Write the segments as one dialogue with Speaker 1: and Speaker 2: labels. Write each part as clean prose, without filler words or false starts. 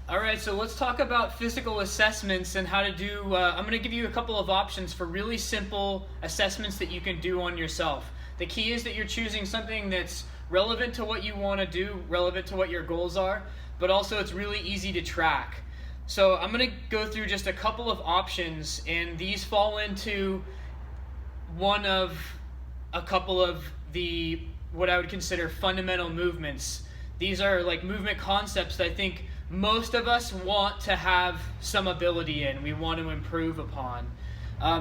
Speaker 1: All right, so let's talk about physical assessments and how to do, I'm going to give you a couple of options for really simple assessments that you can do on yourself. The key is that you're choosing something that's relevant to what you want to do, relevant to what your goals are, but also it's really easy to track. So I'm going to go through just a couple of options, and these fall into one of a couple of the, what I would consider fundamental movements. These are like movement concepts that I think most of us want to have some ability in, we want to improve upon.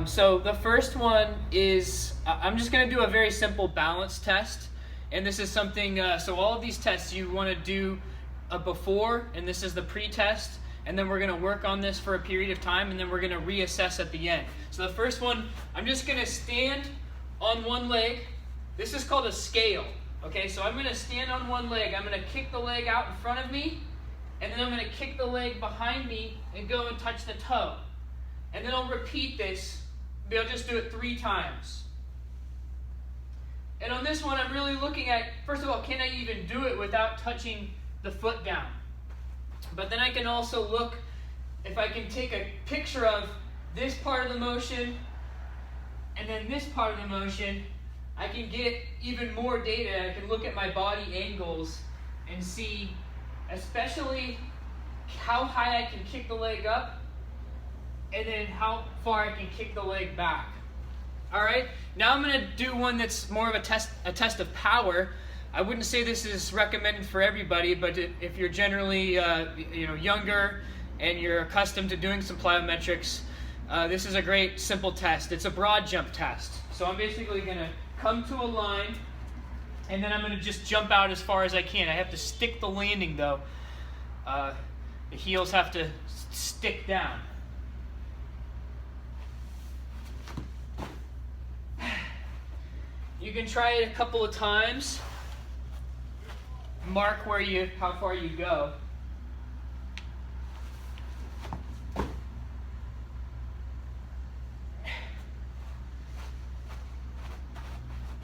Speaker 1: So the first one is, I'm just going to do a very simple balance test. And this is something, so all of these tests you want to do a before, and this is the pre-test. And then we're going to work on this for a period of time, and then we're going to reassess at the end. So the first one, I'm just going to stand on one leg. This is called a scale. Okay, so I'm going to stand on one leg. I'm going to kick the leg out in front of me. And then I'm going to kick the leg behind me and go and touch the toe. And then I'll repeat this, but I'll just do it 3 times. And on this one, I'm really looking at, first of all, can I even do it without touching the foot down? But then I can also look, if I can take a picture of this part of the motion and then this part of the motion, I can get even more data. I can look at my body angles and see especially how high I can kick the leg up and then how far I can kick the leg back. All right, now I'm going to do one that's more of a test of power. I wouldn't say this is recommended for everybody, but if you're generally younger and you're accustomed to doing some plyometrics, this is a great simple test. It's a broad jump test. So I'm basically going to come to a line, and then I'm going to just jump out as far as I can. I have to stick the landing though. The heels have to stick down. You can try it a couple of times. Mark how far you go.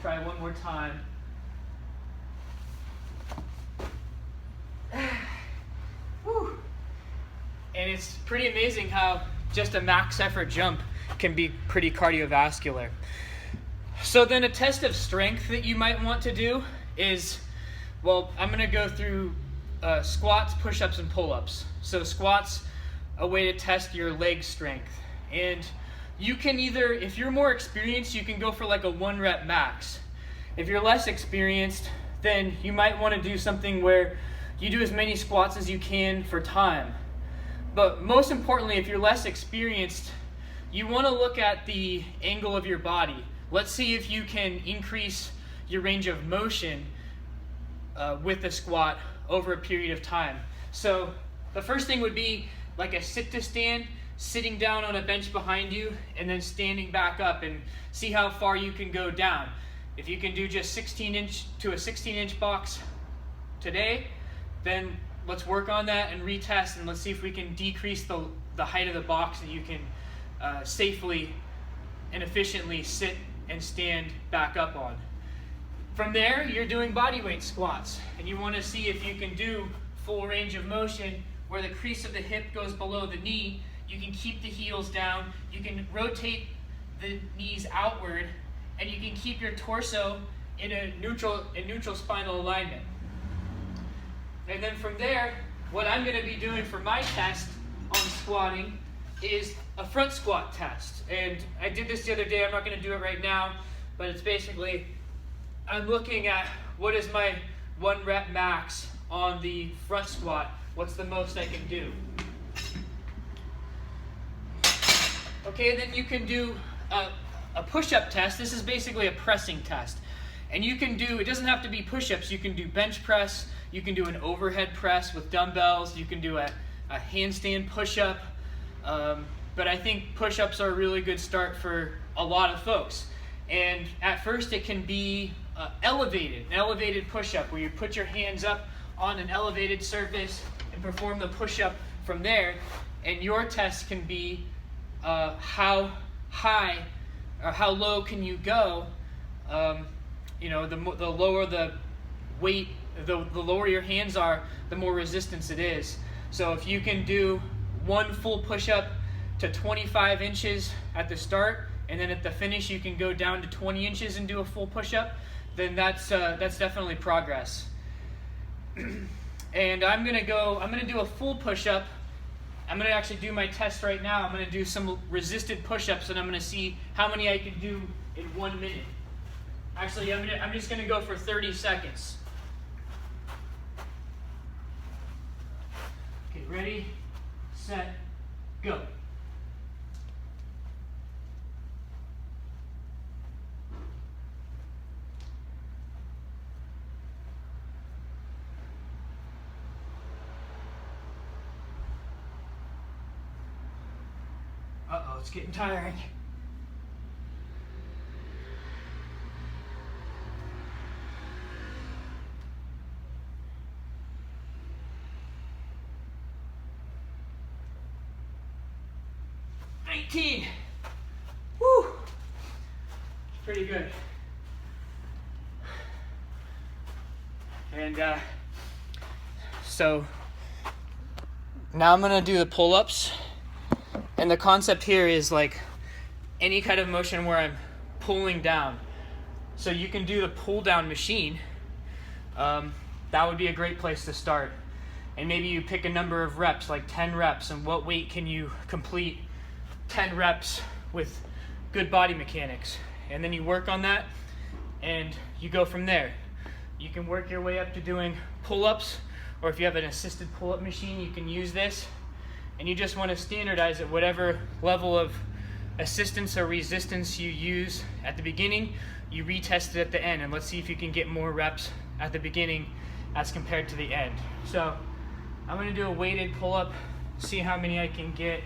Speaker 1: Try one more time. Whew. And it's pretty amazing how just a max effort jump can be pretty cardiovascular. So then a test of strength that you might want to do is, well, I'm going to go through squats, push-ups, and pull-ups. So squats, a way to test your leg strength. And you can either, if you're more experienced, you can go for like a 1 rep max. If you're less experienced, then you might want to do something where you do as many squats as you can for time. But most importantly, if you're less experienced, you want to look at the angle of your body. Let's see if you can increase your range of motion with the squat over a period of time. So the first thing would be like a sit to stand, sitting down on a bench behind you, and then standing back up, and see how far you can go down. If you can do just 16-inch to a 16-inch box today, then let's work on that and retest, and let's see if we can decrease the height of the box that you can safely and efficiently sit and stand back up on. From there, you're doing body weight squats, and you want to see if you can do full range of motion where the crease of the hip goes below the knee. You can keep the heels down, you can rotate the knees outward, and you can keep your torso in a neutral spinal alignment. And then from there, what I'm going to be doing for my test on squatting is a front squat test. And I did this the other day, I'm not going to do it right now, but it's basically, I'm looking at what is my 1 rep max on the front squat. What's the most I can do? Okay, then you can do a push-up test. This is basically a pressing test. And you can do, it doesn't have to be push-ups, you can do bench press, you can do an overhead press with dumbbells, you can do a handstand push-up. But I think push-ups are a really good start for a lot of folks. And at first it can be an elevated push-up, where you put your hands up on an elevated surface and perform the push-up from there. And your test can be how high or how low can you go. The lower the weight, the lower your hands are, the more resistance it is. So if you can do one full push-up to 25 inches at the start, and then at the finish you can go down to 20 inches and do a full push-up, then that's definitely progress. And I'm gonna do a full push-up. I'm gonna actually do my test right now. I'm gonna do some resisted push-ups, and I'm gonna see how many I can do in 1 minute. Actually, I'm just gonna go for 30 seconds. Okay, ready, set, go. Uh-oh, it's getting tiring. Woo! Pretty good. And so now I'm gonna do the pull-ups. And the concept here is like any kind of motion where I'm pulling down. So you can do the pull down machine. That would be a great place to start. And maybe you pick a number of reps, like 10 reps, and what weight can you complete 10 reps with good body mechanics. And then you work on that and you go from there. You can work your way up to doing pull-ups, or if you have an assisted pull-up machine, you can use this. And you just want to standardize at whatever level of assistance or resistance you use at the beginning, you retest it at the end, and let's see if you can get more reps at the beginning as compared to the end. So I'm going to do a weighted pull-up, see how many I can get.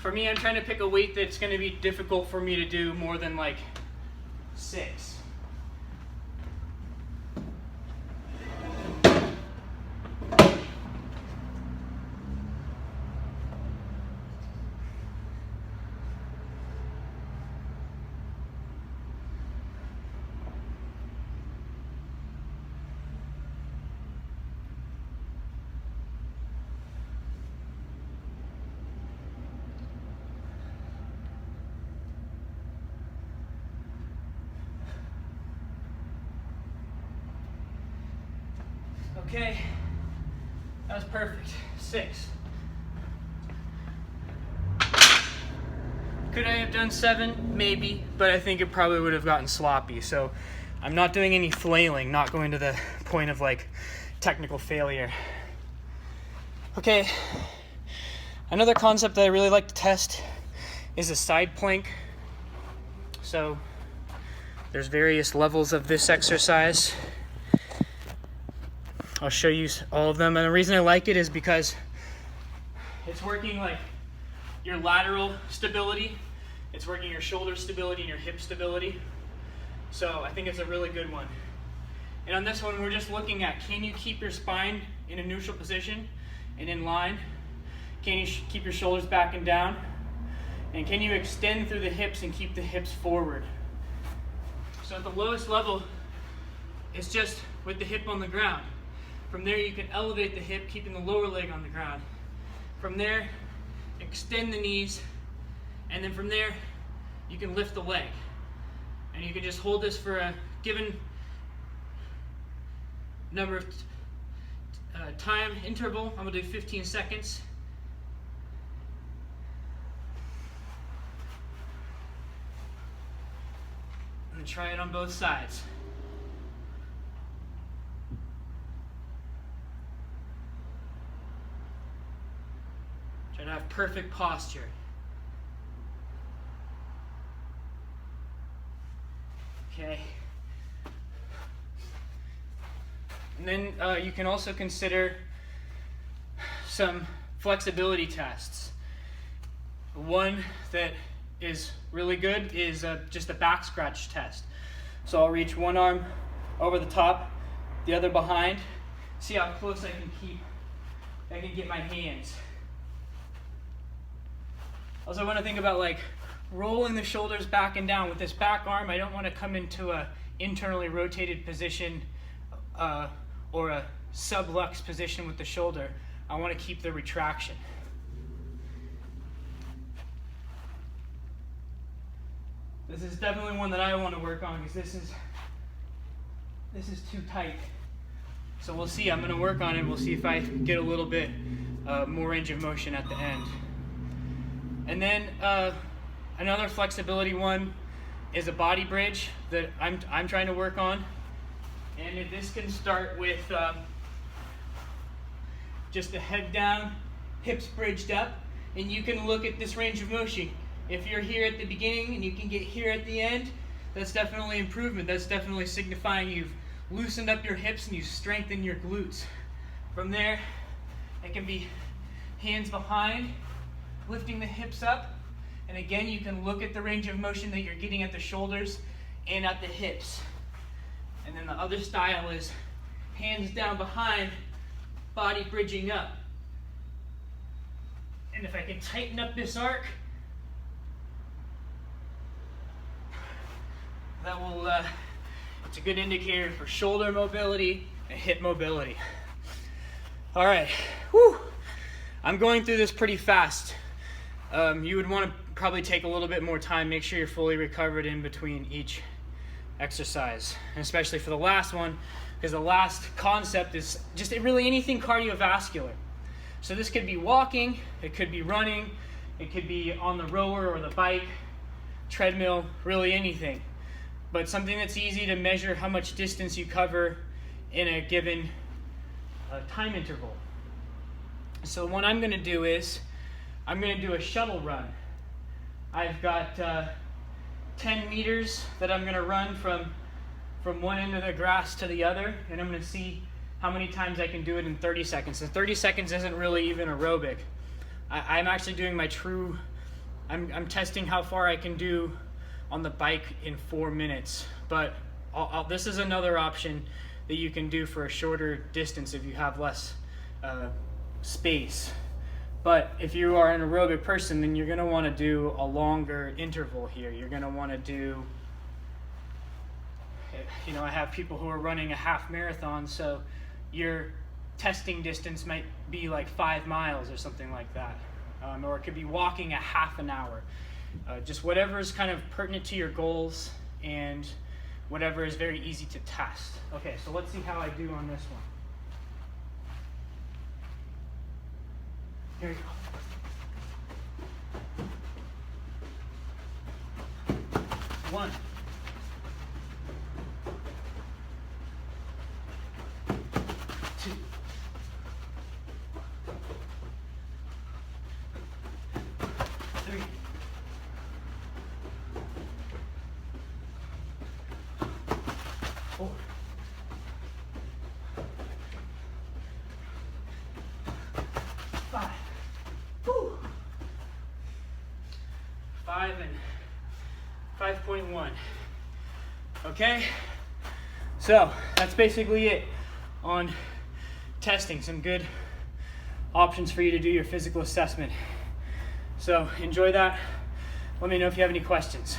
Speaker 1: For me, I'm trying to pick a weight that's going to be difficult for me to do more than like 6. Okay, that was perfect. 6. Could I have done 7? Maybe, but I think it probably would have gotten sloppy. So I'm not doing any flailing, not going to the point of like technical failure. Okay, another concept that I really like to test is a side plank. So there's various levels of this exercise. I'll show you all of them, and the reason I like it is because it's working like your lateral stability, it's working your shoulder stability and your hip stability. So I think it's a really good one. And on this one, we're just looking at, can you keep your spine in a neutral position and in line? Can you keep your shoulders back and down? And can you extend through the hips and keep the hips forward? So at the lowest level, it's just with the hip on the ground. From there, you can elevate the hip, keeping the lower leg on the ground. From there, extend the knees, and then from there, you can lift the leg. And you can just hold this for a given number of time interval. I'm gonna do 15 seconds. And try it on both sides. Try to have perfect posture. Okay. And then you can also consider some flexibility tests. One that is really good is just a back scratch test. So I'll reach one arm over the top, the other behind. See how close I can get my hands. Also, I want to think about like rolling the shoulders back and down. With this back arm, I don't want to come into a internally rotated position or a sublux position with the shoulder. I want to keep the retraction. This is definitely one that I want to work on because this is too tight. So we'll see. I'm going to work on it. We'll see if I get a little bit more range of motion at the end. And then another flexibility one is a body bridge that I'm trying to work on. And this can start with just the head down, hips bridged up, and you can look at this range of motion. If you're here at the beginning and you can get here at the end, that's definitely improvement. That's definitely signifying you've loosened up your hips and you strengthen your glutes. From there, it can be hands behind, lifting the hips up, and again, you can look at the range of motion that you're getting at the shoulders and at the hips. And then the other style is hands down behind, body bridging up. And if I can tighten up this arc, that will, it's a good indicator for shoulder mobility and hip mobility. All right, whew. I'm going through this pretty fast. You would want to probably take a little bit more time, make sure you're fully recovered in between each exercise, and especially for the last one, because the last concept is just really anything cardiovascular. So this could be walking, it could be running, it could be on the rower or the bike, treadmill, really anything. But something that's easy to measure how much distance you cover in a given time interval. So what I'm going to do is, I'm going to do a shuttle run. I've got 10 meters that I'm going to run from one end of the grass to the other, and I'm going to see how many times I can do it in 30 seconds. So 30 seconds isn't really even aerobic. I'm actually doing my true, I'm testing how far I can do on the bike in 4 minutes. But this is another option that you can do for a shorter distance if you have less space. But if you are an aerobic person, then you're going to want to do a longer interval here. You're going to want to do, I have people who are running a half marathon, so your testing distance might be like 5 miles or something like that. Or it could be walking a half an hour. Just whatever is kind of pertinent to your goals and whatever is very easy to test. Okay, so let's see how I do on this one. Here we go. 1. 2. 3. 4. 5. Whew. 5 and 5.1. Okay, so that's basically it on testing. Some good options for you to do your physical assessment. So enjoy that. Let me know if you have any questions.